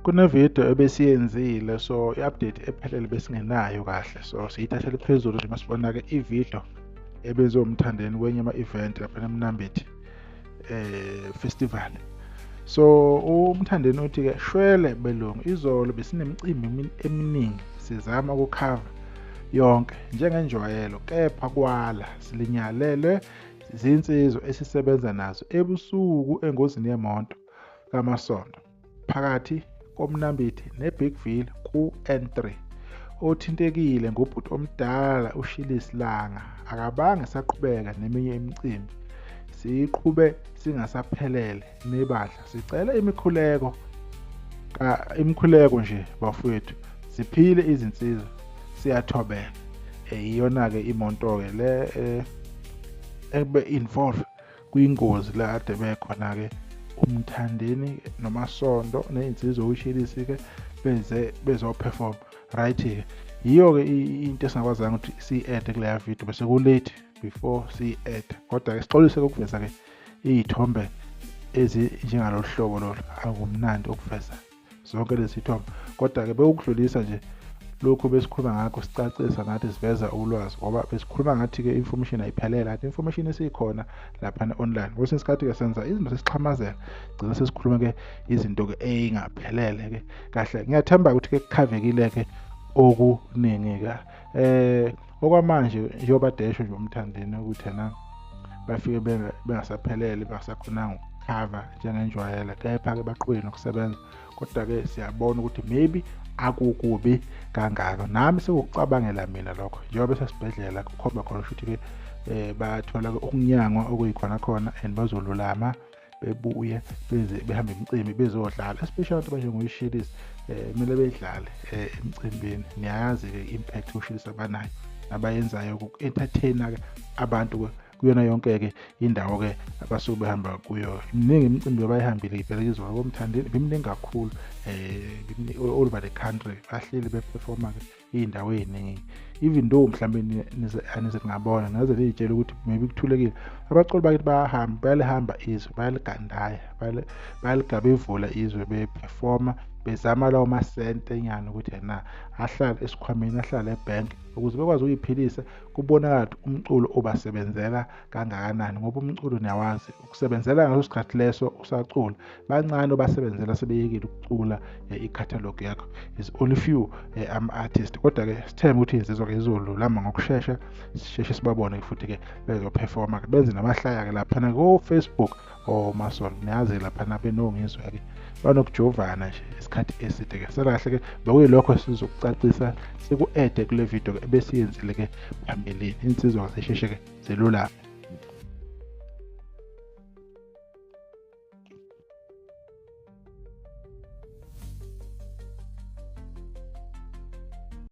Kunevidiyo ebesiyenzile, so i-update ephelele besingenayo kahle, so siyithathele phezulu nje masibona-ke ividiyo ebezomthandeni kwenye ama-event lapha eMnambithi festival. So uMthandeni uthi-ke, shwele belungu, izolo besinemicimbi eminingi sizama ukukhava yonke njengenjwayelo, kepha kwala silinyalelwe zinsizwa esisebenza nazo ebusuku engozini yemoto kaMasondo phakathi koMnambithi neBigville ku-N3. Othintekile ngobhuti omdala uShilisi Langa akabange saqhubeka neminye imicimbi, siyiqhube singasaphelele nebandla. Sicela imikhuleko nje bafowethu, ziphile izinsizwa, siyathobela. Iyona-ke imonto-ke le ebe involve kwingozi la ade bekhona-ke uMthandeni noMasondo ney'nsizwa uShilisi-ke bezo-perform right-ke. Yiyo-ke into esingakwazanga ukuthi siyi-add kuleya video bese ku-late before siyi-add, kodwa-ke sixolise ukuveza-ke iy'thombe ezinjengalolu hlobo lolu. Akumnandi ukuveza zonke lezi thombe, kodwa-ke bekukudlulisa nje lokhu besikhuluma ngakho, sicacisa ngathi siveza ulwazi, ngoba besikhuluma ngathi-ke information ayiphelele, kanti information esikhona laphana online. Kwesinye isikhathi-ke senza izinto sesixhamazela, gcina sesikhuluma-ke izinto-ke ey'ngaphelele-ke kahle. Ngiyathemba ukuthi-ke kukhavekile-ke okuningi-ke. Okwamanje njengoba desho nje uMthandeni ukuthi yena bafike bengasaphelele, bengasakhonanga ukukhava njengenjwayelo, kepha-ke baqhubeke nokusebenza. Kodwa-ke siyabona ukuthi maybe akukubi kangako. Nami sekucabangela mina lokho, njengoba besesibhedlela kukhomba khona ukuthi-ke bathola ukunyangwa okuyikhona khona and bazolulama bebuye beze behambe imicimbi bezodlala, especially abantu abanjengoShilisi kumele bedlale emcimbini. Niyayazi-ke i-impact uShilisi abanayo abayenzayo uku-entertain-a-ke abantu kuyona yonke-ke indawo-ke abasuke behamba kuyo. Iminingi imicimbi abayihambile ibhekizwa koMthandeni, biminingi kakhulu all over the country, bahleli beperforma-ke iy'ndawo ey'ningi. Even though mhlawumbe anize ngabona ngaze liy'tshela ukuthi maybe kuthulekile, abaculi bakithi bayalihamba izwe, bayaligandaya, bayaligabevula izwe, beperforma bezama lawo masente nyana ukuthi yena ahlale esikhwameni, ahlale ebhenki ukuze bekwazi ukuyiphilisa. Kubonakala ukuthi umculo obasebenzela kangakanani, ngoba umculo niyawazi ukusebenzela ngaleso sikhathi leso usacula. Bancane obasebenzela sebeyekile ukucula i-catalogue yakho. Is only few ama-artist, kodwa-ke sithemba ukuthi izizwa-ke izolulama ngokushesha, sisheshe sibabone futhi-ke bezoperforma-ke benze namahlaya-ke laphana ko-Facebook Masondo. Niyazi laphana benongizwa-ke banokujovana nje isikhathi eside-ke. Sekahle-ke bekuyilokho sizokucacisa siku-ede kule video-ke ebesiyenzile-ke phambilini, insizwa zisheshe-ke zelulame.